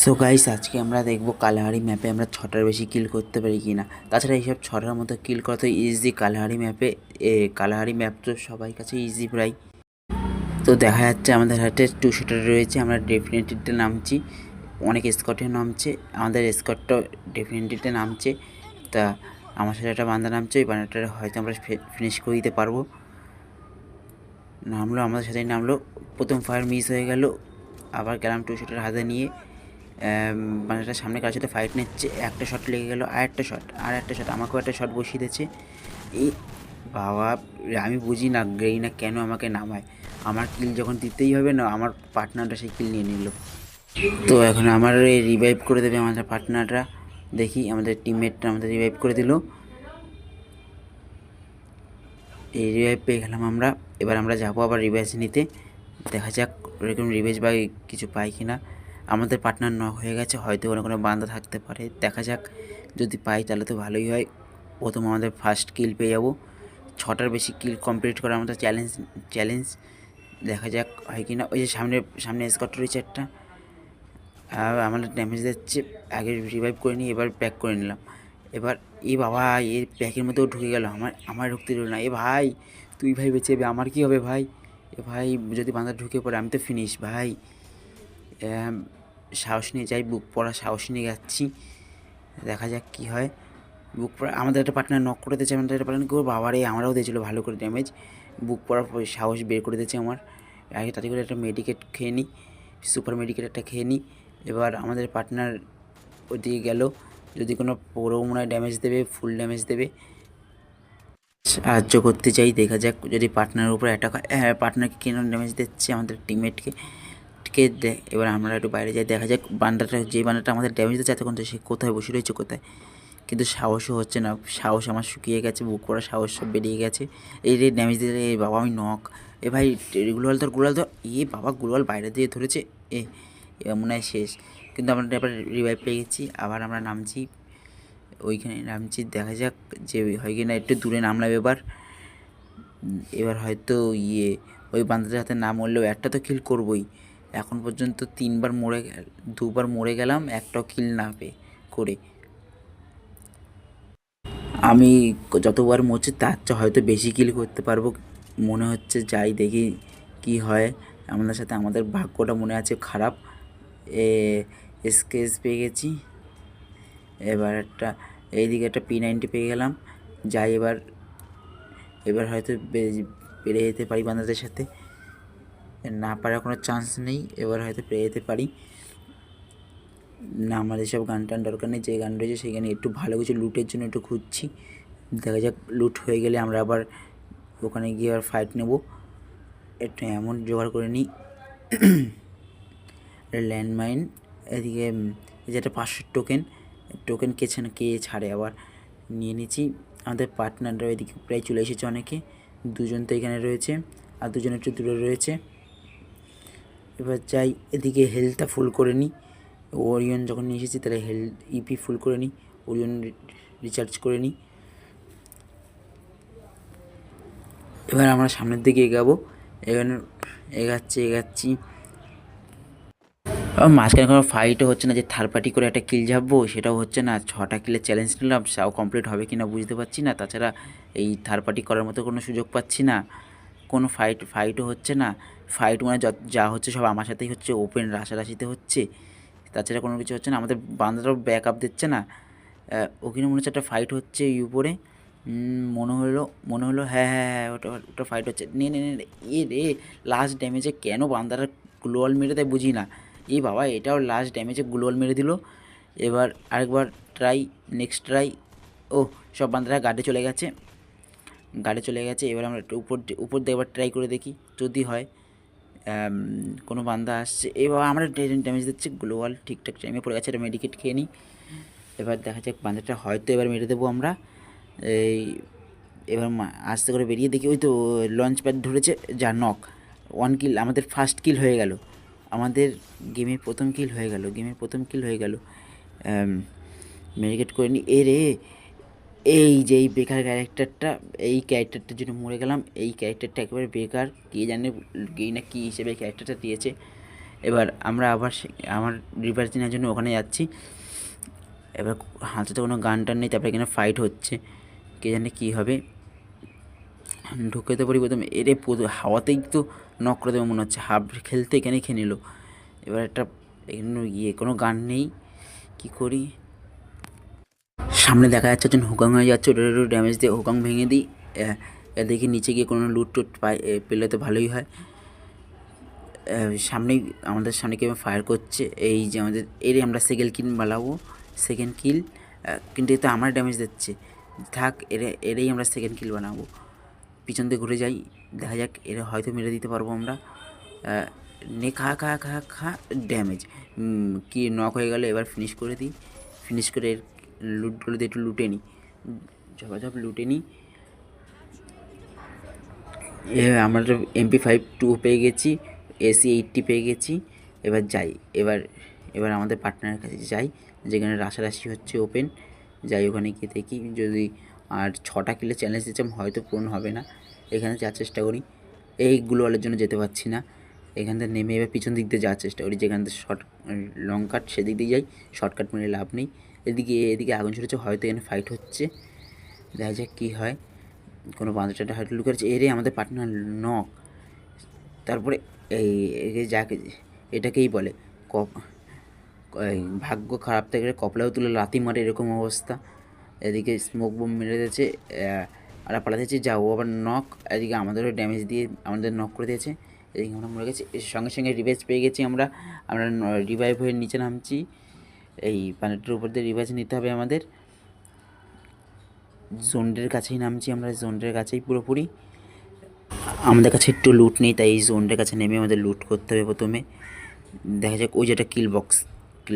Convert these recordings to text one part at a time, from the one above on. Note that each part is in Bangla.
সো গাইস, আজকে আমরা দেখব কালাহারি ম্যাপে আমরা 6টার বেশি কিল করতে পারি কি না। তাছাড়া এইসব 6টার মতো কিল করা তো ইজি কালাহারি ম্যাপে। কালাহারি ম্যাপ তো সবাই কাছে ইজি প্রায়। তো দেখা যাচ্ছে আমাদের হাতে 2 শুটার রয়েছে, আমরা ডেফিনেটলিতে নামছি। অনেক স্কটে নামছে, আমাদের স্কটটা ডেফিনেটলিতে নামছে। তা আমার সাথে একটা বান্দা নামছে, ওই বান্দাটা হয়তো আমরা ফিনিশ করে দিতে পারবো। নামলো, আমাদের সাথেই নামলো। প্রথম ফায়ার মিস হয়ে গেল, আবার গেলাম 2 শুটার হাতে নিয়ে। বান্দাটা সামনে কার সাথে ফাইট নিচ্ছে, একটা শট লেগে গেল, আর একটা শট আমাকেও একটা শট বসিয়ে দিয়েছে। এই বাবা, আমি বুঝি না না কেন আমাকে নামায়। আমার কিল যখন দিতেই হবে না, আমার পার্টনারটা সেই কিল নিয়ে নিল। তো এখন আমার রিভাইভ করে দেবে আমাদের পার্টনাররা। দেখি আমাদের টিমমেটটা আমাদের রিভাইভ করে দিল। এই রিভাইভ পেয়ে গেলাম আমরা। এবার আমরা যাবো আবার রিভাইজ নিতে। দেখা যাক ওরকম রিভাইজ বা কিছু পাই কি না। আমাদের পার্টনার নক হয়ে গেছে, হয়তো কোনো বান্দা থাকতে পারে। দেখা যাক, যদি পাই তাহলে তো ভালোই হয়। প্রথম আমাদের ফার্স্ট কিল পেয়ে যাবো। 6টার বেশি কিল কমপ্লিট করার আমাদের চ্যালেঞ্জ। দেখা যাক হয় কি না। ওই যে সামনে সামনে স্কট রয়েছে একটা, আমাদের ড্যামেজ দিচ্ছে। আগে রিভাইভ করে নিই, এবার প্যাক করে নিলাম। এবার এ বাবা, এর প্যাকের মধ্যেও ঢুকে গেল, আমার ঢুকতে দিল না। এ ভাই, তুই ভাই বেঁচে যাবে, আমার কী হবে ভাই? এ ভাই, যদি বাঁধা ঢুকে পড়ে আমি তো ফিনিশ ভাই। সাহস নিয়ে যাই, বুক পড়া সাহস নিয়ে যাচ্ছি। দেখা যাক কী হয়। বুক পড়া আমাদের একটা পার্টনার নক করে দিয়েছে, আমাদের একটা পার্টনার করে বাবারে, আমরাও দিয়েছিলো ভালো করে ড্যামেজ। বুক পড়ার সাহস বের করে দিয়েছে আমার। আগে তাতে করে একটা মেডিকেট খেয়ে নিই, সুপার মেডিকেট একটা খেয়ে নিই। এবার আমাদের পার্টনার ওইদিকে গেল, যদি কোনো পুরো মনে হয় ড্যামেজ দেবে, ফুল ড্যামেজ দেবে। সাহায্য করতে চাই, দেখা যাক যদি পার্টনারের উপর অ্যাটাক হয়। হ্যাঁ, পার্টনারকে কেন ড্যামেজ দিচ্ছে আমাদের টিমমেটকে এবার আমরা একটু বাইরে যাই, দেখা যাক যে বান্দাটা আমাদের ড্যামেজ দিচ্ছে এতক্ষণ তো সে কোথায় বসে রয়েছে কোথায়। কিন্তু সাহসও হচ্ছে না, সাহস আমার শুকিয়ে গেছে, বুক করা সাহস সব বেরিয়ে গেছে। এই রে ড্যামেজ দিতে, এই বাবা আমি নক। এ ভাই, গুলাল ধর। এ বাবা, গুলাল বাইরে দিয়ে ধরেছে। এ এবার মনে হয় শেষ। কিন্তু আমরা এবার রিভাইভ পেয়ে গেছি, আবার আমরা নামছি, ওইখানে নামছি। দেখা যাক যে হয় কি না। একটু দূরে নামলাম এবার। এবার হয়তো ওই বান্দাটার হাতে না মরলেও একটা তো কিল করবই। এখন পর্যন্ত 2বার মরে গেলাম, একটাও কিল না করে। আমি যতবার মরছি তার চেয়ে হয়তো বেশি কিল করতে পারবো মনে হচ্ছে। যাই দেখি কি হয়। আমাদের সাথে আমাদের ভাগ্যটা মনে আছে খারাপ। স্কেচ পেয়ে গেছি। এবার এইদিকে একটা P90 পেয়ে গেলাম। যাই এবার হয়তো পেরে যেতে পারি বান্দাদের সাথে, না পারার কোনো চান্স নেই। এবার হয়তো পেরে যেতে পারি না। আমার এসব গান টান দরকার নেই, যে গান রয়েছে সেখানে একটু ভালো কিছু লুটের জন্য একটু খুঁজছি। দেখা যাক, লুট হয়ে গেলে আমরা আবার ওখানে গিয়ে আর ফাইট নেব। একটু এমন জোগাড় করে নিই। ল্যান্ডমাইন, এদিকে যেটা 500 টোকেন কে ছাড়ে আবার নিয়ে নিচ্ছি। আমাদের পার্টনাররা এদিকে প্রায় চলে এসেছে অনেকে, 2জন তো এখানে রয়েছে, আর 2জন একটু দূরে রয়েছে। এবার যাই, এদিকে হেলথটা ফুল করে নিই। ওরিয়ন যখন নিয়ে এসেছি তাহলে ইপি ফুল করে নিই, ওরিয়ন রিচার্জ করে নিই। এবার আমরা সামনের দিকে এগাবো। এখানে এগাচ্ছি। মাঝখানে কোনো ফাইটও হচ্ছে না, যে থার্ড পার্টি করে একটা কিল যাবো সেটাও হচ্ছে না। 6টা কিলের চ্যালেঞ্জ নিলাম, তাও কমপ্লিট হবে কি না বুঝতে পারছি না। তাছাড়া এই থার্ড পার্টি করার মতো কোনো সুযোগ পাচ্ছি না। কোনো ফাইটও হচ্ছে না। ফাইট মানে যা হচ্ছে সব আমার সাথেই হচ্ছে, ওপেন রাশারাশিতে হচ্ছে। তাছাড়া কোনো কিছু হচ্ছে না, আমাদের বান্দাটাও ব্যাক আপ দিচ্ছে না। ওখানে মনে হচ্ছে একটা ফাইট হচ্ছে উপরে। মনে হলো হ্যাঁ, ওটা ফাইট হচ্ছে। নে রে, লাস্ট ড্যামেজে কেন বান্দারা গ্লোয়াল মেরে দেয় বুঝি না। বাবা, এটাও লাস্ট ড্যামেজে গ্লোয়াল মেরে দিল। এবার আরেকবার নেক্সট ট্রাই। ও, সব বান্দারা গাড়ি চলে গেছে। এবার আমরা একটু উপর দিয়ে এবার ট্রাই করে দেখি যদি হয়। কোনো বান্দা আসছে, এবার আমরা ড্যামেজ দিচ্ছে, গ্লোয়াল ঠিকঠাক টাইমে পড়ে গেছে। এটা মেডিকেট খেয়ে নিই। এবার দেখা যাক, বান্দাটা হয়তো এবার মেরে দেবো আমরা। এবার আস্তে করে বেরিয়ে দেখি, ওই তো লঞ্চ প্যাড ধরেছে, যা নক। 1 কিল, আমাদের ফার্স্ট কিল হয়ে গেল, আমাদের গেমের প্রথম কিল হয়ে গেল। মেডিকেট করে নিই। এই যে এই বেকার ক্যারেক্টারটার জন্য মরে গেলাম। এই ক্যারেক্টারটা একেবারে বেকার, কে জানে না কী হিসেবে ক্যারেক্টারটা দিয়েছে। এবার আমরা আবার আমার রিভার চেনার জন্য ওখানে যাচ্ছি। এবার হাতে তো কোনো গান টান নেই, তারপরে এখানে ফাইট হচ্ছে, কে জানে কী হবে। ঢুকে তো পারি প্রথম এরে হাওয়াতেই তো নক করে দেবো মনে হচ্ছে, হাফ খেলতে এখানেই খেয়ে নিল। এবার একটা এখানে কোনো গান নেই, কি করি। সামনে দেখা যাচ্ছে একজন হুকাং হয়ে যাচ্ছে, ওটা একটু ড্যামেজ দিয়ে হুকাং ভেঙে দিই। দেখি নিচে গিয়ে কোনো লুট টুট পেলে তো ভালোই হয়। সামনেই আমাদের সামনে কেউ ফায়ার করছে, এই যে আমাদের এর আমরা সেকেন্ড কিল বানাবো, সেকেন্ড কিল। কিন্তু এতে আমার ড্যামেজ দিচ্ছে, থাক এরেই আমরা সেকেন্ড কিল বানাবো। পিছন দিয়ে ঘুরে যাই, দেখা যাক এরা হয়তো মেরে দিতে পারবো আমরা। নে খা খা খা খা ড্যামেজ, কি নক হয়ে গেল। এবার ফিনিশ করে দিই, ফিনিশ করে লুটগুলো দিয়ে একটু লুটে নিই, ঝপাঝপ লুটে নিই। আমরা MP5-2 পেয়ে গেছি, AC-80 পেয়ে গেছি। এবার যাই, এবার আমাদের পার্টনারের কাছে যাই, যেখানে রাশারাশি হচ্ছে ওপেন। যাই ওখানে গিয়ে দেখি যদি আর 6টা কিলে চ্যালেঞ্জ দিচ্ছিলাম, হয়তো পূরণ হবে না। এখানে যাওয়ার চেষ্টা করি, এই গ্লোয়ালের জন্য যেতে পারছি না। এখান থেকে নেমে এবার পিছন দিক দিয়ে যাওয়ার চেষ্টা করি, যেখান থেকে লং কাট সেদিক দিয়ে যাই, শর্টকাট মেরে লাভ নেই। এদিকে আগুন ছড়েছে, হয়তো এখানে ফাইট হচ্ছে, দেখা যাক কী হয়। কোনো বাঁধাটা হয়তো লুকে আছে, এরে আমাদের পার্টনার নক। তারপরে যাকে এটাকেই বলে ভাগ্য খারাপ থেকে কপলাও তুলে লাথি মারে, এরকম অবস্থা। এদিকে স্মোক বোম মেরে দিয়েছে, আর পালাতেছি, যা ও আবার নক। এদিকে আমাদেরও ড্যামেজ দিয়ে আমাদের নক করে দিয়েছে, এদিকে আমরা মরে গেছি। সঙ্গে সঙ্গে রিভাইজ পেয়ে গেছি আমরা রিভাইভ হয়ে নিচে নামছি। এই প্ল্যানেটের উপর দিয়ে রিভাইজ নিতে হবে আমাদের। জোনডের কাছেই নামছি আমরা, জোনডের কাছেই পুরোপুরি। আমাদের কাছে একটু লুট নেই, তাই এই জোনটার কাছে নেমে আমাদের লুট করতে হবে প্রথমে। দেখা যাক, ওই যেটা কিল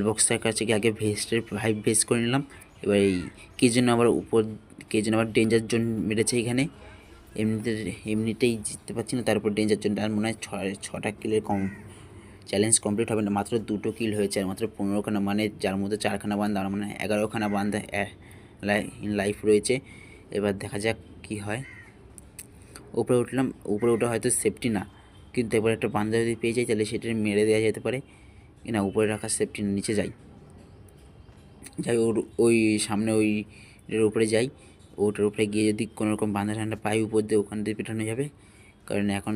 বক্সটার কাছে গিয়ে আগে ভেস্টের ভেস্ট করে নিলাম। এবার এই কে যেন আবার ডেঞ্জার জোন মেরেছে এখানে। এমনিতেই জিততে পারছি না, তার উপর ডেঞ্জার জোনটা। আর মনে হয় 6টা কিলের চ্যালেঞ্জ কমপ্লিট হবে না, মাত্র 2টো কিল হয়েছে, আর মাত্র 15খানা, মানে যার মধ্যে 4খানা বান্ধা, আর মানে 11খানা বান্ধা লাইফ রয়েছে। এবার দেখা যাক কি হয়। উপরে উঠলাম, উপরে ওঠা হয়তো সেফটি না, কিন্তু এবার একটা বান্ধা যদি পেয়ে যাই তাহলে সেটা মেরে দেওয়া যেতে পারে। না, উপরে রাখা সেফটি না, নিচে যাই ওই সামনে ওইটার উপরে যাই। ওটার উপরে গিয়ে যদি কোনোরকম বান্ধা ঠান্ডা পাই উপর দিয়ে, ওখান দিয়ে পেটানো যাবে। কারণ এখন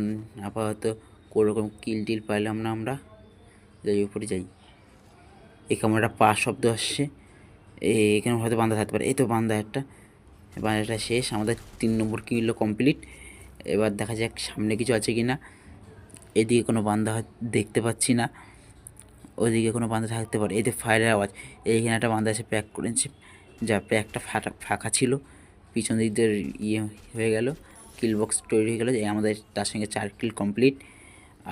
আপাতত কোনোরকম কিল টিল পাইলাম না আমরা। যাই উপরে যাই, এই কামড়াটা পা শব্দ আসছে, এখানে হয়তো বান্ধা থাকতে পারে। এই তো বান্ধাটা শেষ, আমাদের 3 নম্বর কিল কমপ্লিট। এবার দেখা যাক সামনে কিছু আছে কি না। এদিকে কোনো বান্ধা দেখতে পাচ্ছি না, ওইদিকে কোনো বান্ধা থাকতে পারে। এতে ফায়ারের আওয়াজ, এইখানে একটা বান্ধা এসে প্যাক করেছে, যা প্যাকটা ফাঁকা ছিল, পিছন দিক দিয়ে হয়ে গেল, কিল বক্স তৈরি হয়ে গেলো। আমাদের তার সঙ্গে 4 কিল কমপ্লিট,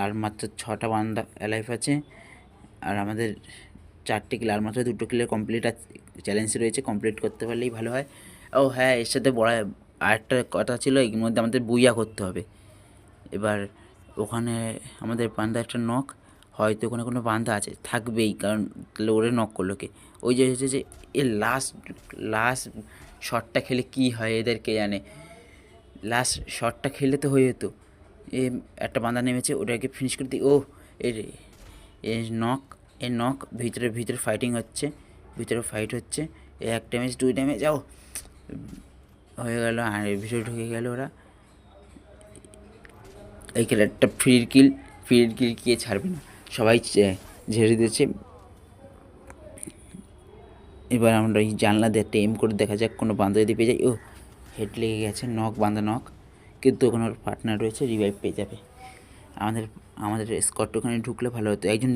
আর মাত্র 6টা বান্ধা অ্যালাইভ আছে, আর আমাদের 4টে কিল, আর মাত্র 2টো কিলের কমপ্লিট চ্যালেঞ্জ রয়েছে, কমপ্লিট করতে পারলেই ভালো হয়। ও হ্যাঁ, এর সাথে আরেকটা কথা ছিল, এর মধ্যে আমাদের বুইয়া করতে হবে। এবার ওখানে আমাদের বান্ধা একটা নক, হয়তো ওখানে কোনো বান্ধা আছে, থাকবেই, কারণ তাহলে ওরে নক করলো কে। ওই যে হচ্ছে যে এর লাস্ট শটটা খেলে কি হয় এদেরকে জানে, লাস্ট শটটা খেলে তো হয়ে যেত। একটা বান্ধা নেমেছে, ওটাকে ফিনিশ করে দিই। ও এর নক ভিতরে ফাইটিং হচ্ছে, ভিতরে ফাইট হচ্ছে। 1 ড্যামেজ 2 ড্যামেজ, যাও হয়ে গেল, আর ভিতরে ঢুকে গেল ওরা। এই একটা ফ্রির কিল কে ছাড়বে না, সবাই ঝেড়ে দিয়েছে। এবার আমরা এই জানলা দিয়ে একটা এম করে দেখা যাক কোনো বান্ধা যদি পেয়ে যাই। ও হেড লেগে গেছে, বান্ধা নক, কিন্তু ওখানে ওর পার্টনার রয়েছে, রিভাইভ পেয়ে যাবে। আমাদের স্কট ওখানে ঢুকলে ভালো হতো। একজন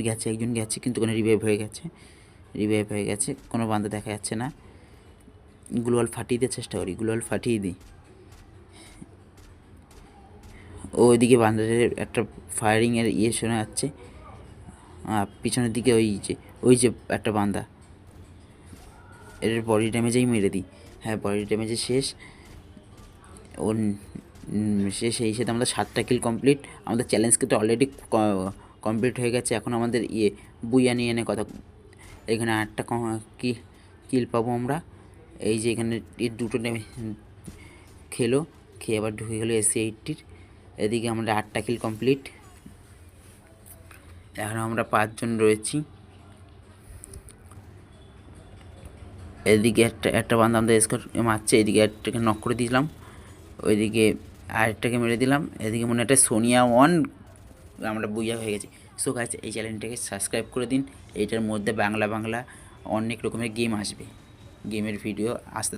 গেছে কিন্তু ওখানে রিভাইভ হয়ে গেছে, কোনো বান্ধা দেখা যাচ্ছে না। গ্লোয়াল ফাটিয়ে দেওয়ার চেষ্টা করি, গ্লোয়াল ফাটিয়ে দিই। ওইদিকে বান্দারের একটা ফায়ারিংয়ের শোনা যাচ্ছে, পিছনের দিকে ওই যে একটা বান্দা, এর বডি ড্যামেজেই মেরে দিই। হ্যাঁ, বডি ড্যামেজে শেষ, ওর সেই সাথে আমাদের 7টা কিল কমপ্লিট। আমাদের চ্যালেঞ্জ কিন্তু অলরেডি কমপ্লিট হয়ে গেছে। এখন আমাদের বুইয়া নিয়ে এনে কথা, এখানে 8টা কিল পাবো আমরা। এই যে এখানে 2টো খেয়ে আবার ঢুকে গেলো AC-80-র। এদিকে আমাদের 8টা কিল কমপ্লিট। এখন আমরা 5 জন রয়েছি। এদিকে একটা বান্দা আমাদের স্কোর মারছে, এদিকে একটাকে নক করে দিলাম, ওইদিকে আরেকটাকে মেরে দিলাম। এদিকে মনে একটা সোনিয়া 1, আমরা বুইয়া হয়ে গেছি। সো গাইস, এই চ্যানেলটাকে সাবস্ক্রাইব করে দিন। এইটার মধ্যে বাংলা অনেক রকমের গেম আসবে, গেমের ভিডিও আসতে